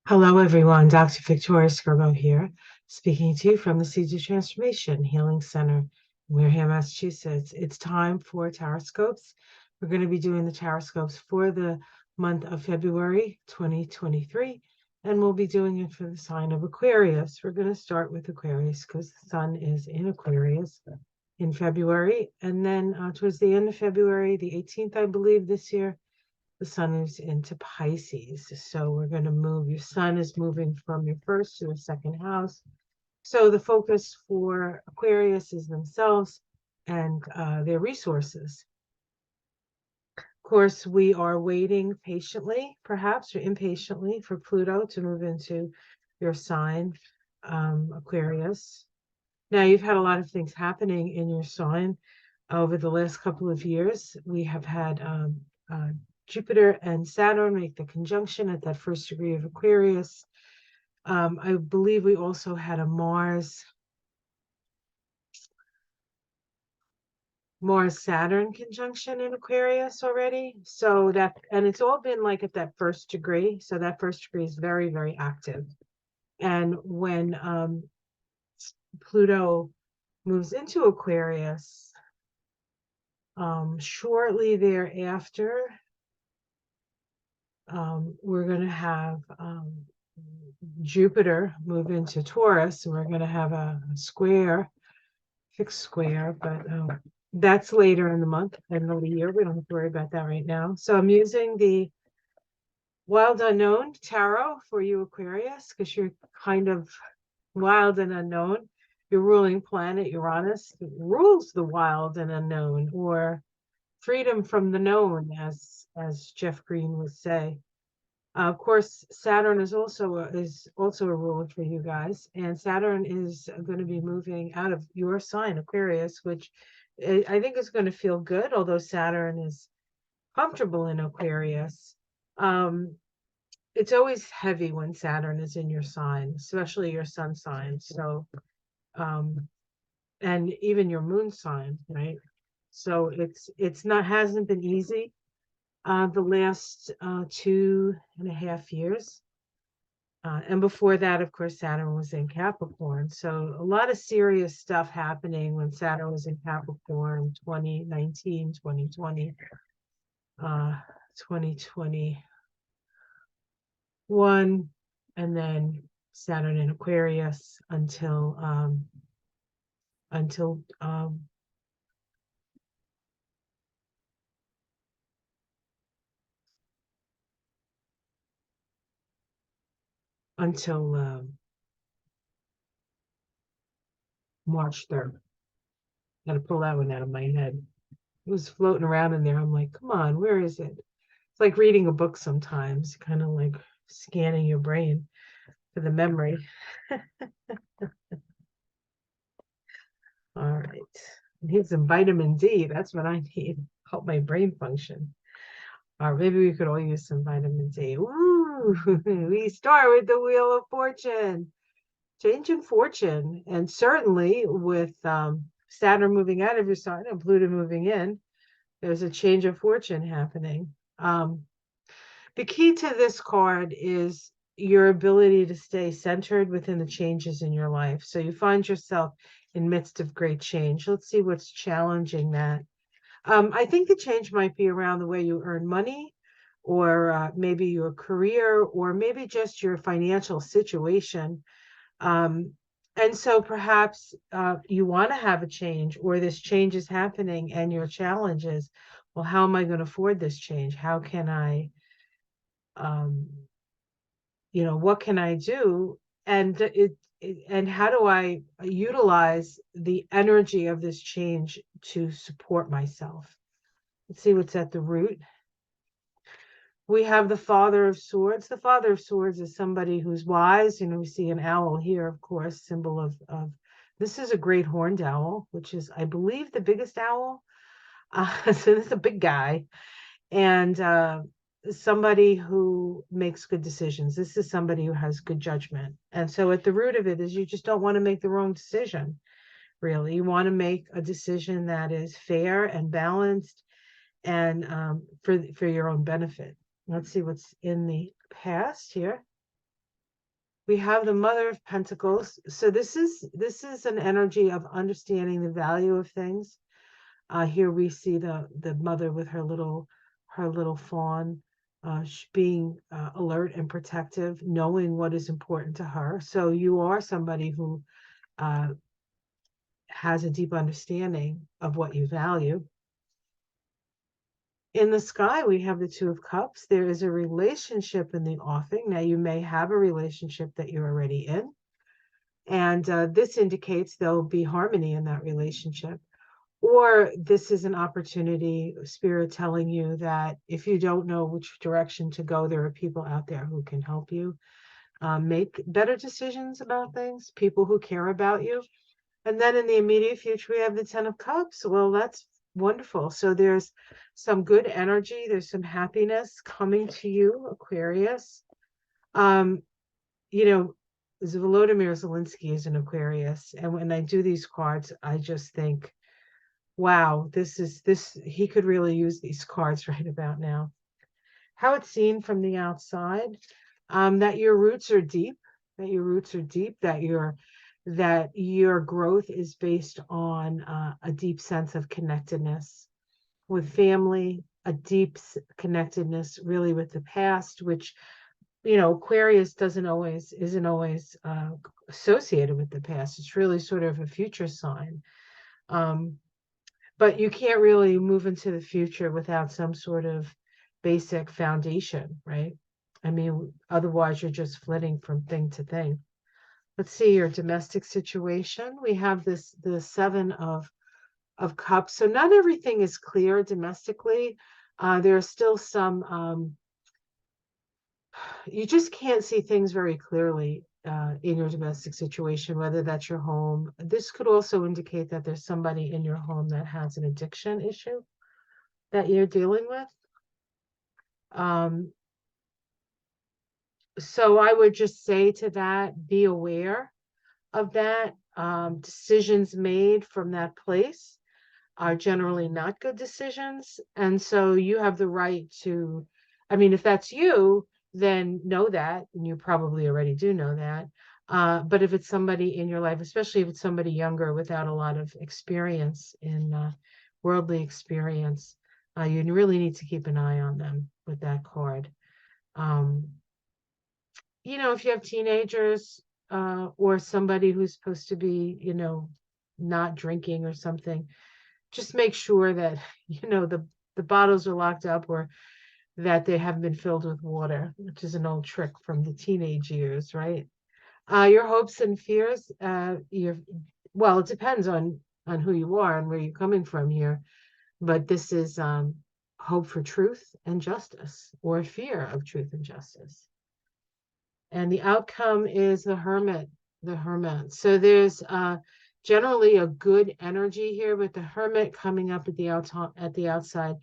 Hello, everyone. Dr. Victoria Skirbo here, speaking to you from the Seeds of Transformation Healing Center in Wareham, Massachusetts. It's time for Taroscopes. We're going to be doing the Taroscopes for the month of February 2023, and we'll be doing it for the sign of Aquarius. We're going to start with Aquarius because the sun is in Aquarius in February, and then towards the end of February, the 18th, I believe, this year, the sun is into Pisces. So we're going to move, your sun is moving from your first to your second house. So the focus for Aquarius is themselves and their resources. Of course, we are waiting patiently, perhaps, or impatiently, for Pluto to move into your sign, Aquarius. Now, you've had a lot of things happening in your sign over the last couple of years. We have had Jupiter and Saturn make the conjunction at that first degree of Aquarius. I believe we also had a Mars-Saturn conjunction in Aquarius already. So that, and it's all been like at that first degree. So that first degree is very, very active. And when Pluto moves into Aquarius, shortly thereafter, we're going to have Jupiter move into Taurus, and we're going to have a fixed square, but that's later in the month, end of the year. We don't have to worry about that right now. So I'm using the Wild Unknown Tarot for you, Aquarius, because you're kind of wild and unknown. Your ruling planet, Uranus, rules the wild and unknown, or freedom from the known, as Jeff Green would say. Of course, Saturn is also a ruler for you guys, and Saturn is going to be moving out of your sign, Aquarius, which I think is going to feel good, although Saturn is comfortable in Aquarius. It's always heavy when Saturn is in your sign, especially your sun sign. So, and even your moon sign, right? So it's not hasn't been easy the last 2.5 years. And before that, of course, Saturn was in Capricorn. So a lot of serious stuff happening when Saturn was in Capricorn, 2019, 2020, 2021, and then Saturn in Aquarius until March 3rd. Gotta pull that one out of my head. It was floating around in there. I'm like, come on, where is it? It's like reading a book sometimes, kind of like scanning your brain for the memory. All right. I need some vitamin D. That's what I need. Help my brain function. Or maybe we could all use some vitamin D. Ooh, we start with the Wheel of Fortune. Change in fortune. And certainly with Saturn moving out of your sign and Pluto moving in, there's a change of fortune happening. The key to this card is your ability to stay centered within the changes in your life. So you find yourself in midst of great change. Let's see what's challenging that. I think the change might be around the way you earn money, or maybe your career, or maybe just your financial situation. And so perhaps you want to have a change, or this change is happening, and your challenge is, well, how am I going to afford this change? How can I, what can I do? And and how do I utilize the energy of this change to support myself? Let's see what's at the root. We have the Father of Swords. The Father of Swords is somebody who's wise. We see an owl here, of course, symbol of this is a great horned owl, which is, I believe, the biggest owl. So this is a big guy. And somebody who makes good decisions. This is somebody who has good judgment. And so at the root of it is you just don't want to make the wrong decision, really. You want to make a decision that is fair and balanced and for your own benefit. Let's see what's in the past here. We have the Mother of Pentacles. So this is an energy of understanding the value of things. Here we see the mother with her little fawn, being alert and protective, knowing what is important to her. So you are somebody who uh, has a deep understanding of what you value. In the sky, we have the Two of Cups. There is a relationship in the offing. Now, you may have a relationship that you're already in, and this indicates there'll be harmony in that relationship. Or this is an opportunity, Spirit telling you that if you don't know which direction to go, there are people out there who can help you make better decisions about things, people who care about you. And then in the immediate future, we have the Ten of Cups. Well, that's wonderful. So there's some good energy, there's some happiness coming to you, Aquarius. Um, you know, Volodymyr Zelensky is an Aquarius. And when I do these cards, I just think, wow, this he could really use these cards right about now. How it's seen from the outside, that your roots are deep, that your growth is based on a deep sense of connectedness with family, a deep connectedness really with the past, which Aquarius isn't always associated with the past. It's really sort of a future sign. But you can't really move into the future without some sort of basic foundation, right? I mean, otherwise you're just flitting from thing to thing. Let's see your domestic situation. We have the Seven of Cups. So not everything is clear domestically. There are still some you just can't see things very clearly in your domestic situation, whether that's your home. This could also indicate that there's somebody in your home that has an addiction issue that you're dealing with. So I would just say to that, be aware of that. Decisions made from that place are generally not good decisions. And so you have the right to, I mean, if that's you, then know that, and you probably already do know that. But if it's somebody in your life, especially if it's somebody younger without a lot of experience in worldly experience, you really need to keep an eye on them with that card. Um, if you have teenagers or somebody who's supposed to be, not drinking or something, just make sure that the bottles are locked up or that they haven't been filled with water, which is an old trick from the teenage years, right? Your hopes and fears, well, it depends on who you are and where you're coming from here, but this is hope for truth and justice, or fear of truth and justice. And the outcome is the Hermit. So there's generally a good energy here, with the Hermit coming up at the outside.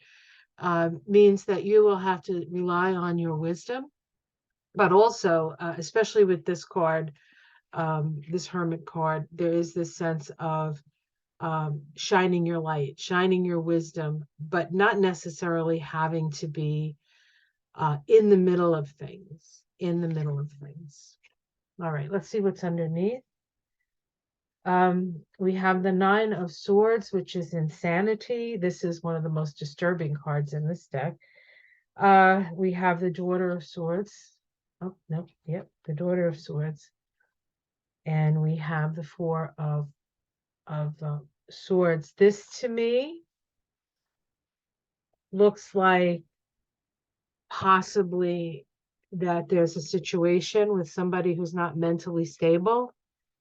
Means that you will have to rely on your wisdom, but also, especially with this card, this Hermit card, there is this sense of shining your light, shining your wisdom, but not necessarily having to be in the middle of things. All right, let's see what's underneath. We have the Nine of Swords, which is insanity. This is one of the most disturbing cards in this deck. We have the Daughter of Swords. Oh, no, yep, the Daughter of Swords. And we have the Four of Swords. This, to me, looks like possibly that there's a situation with somebody who's not mentally stable,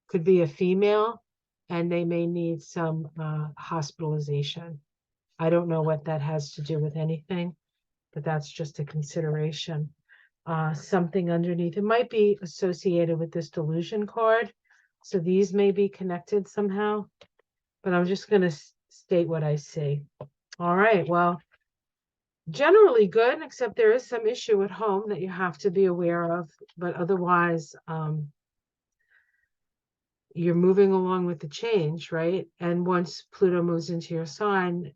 could be a female, and they may need some hospitalization. I don't know what that has to do with anything, but that's just a consideration. Something underneath. It might be associated with this delusion card. So these may be connected somehow, but I'm just going to state what I see. All right. Well, generally good, except there is some issue at home that you have to be aware of, but otherwise, you're moving along with the change, right? And once Pluto moves into your sign,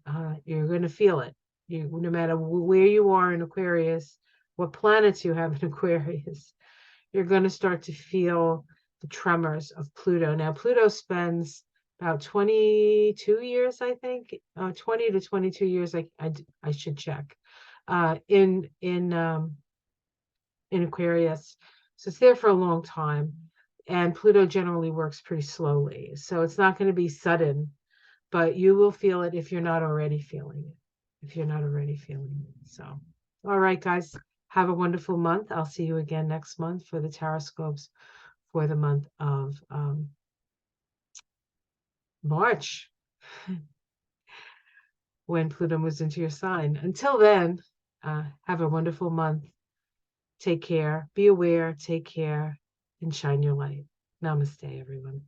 you're going to feel it. No matter where you are in Aquarius, what planets you have in Aquarius, you're going to start to feel the tremors of Pluto. Now, Pluto spends about 22 years, I think, 20 to 22 years. I should check. In Aquarius, so it's there for a long time. And Pluto generally works pretty slowly, so it's not going to be sudden, but you will feel it if you're not already feeling it. If you're not already feeling it. So, all right, guys, have a wonderful month. I'll see you again next month for the Taroscopes for the month of March, when Pluto moves into your sign. Until then, have a wonderful month. Take care. Be aware. Take care. And shine your light. Namaste, everyone.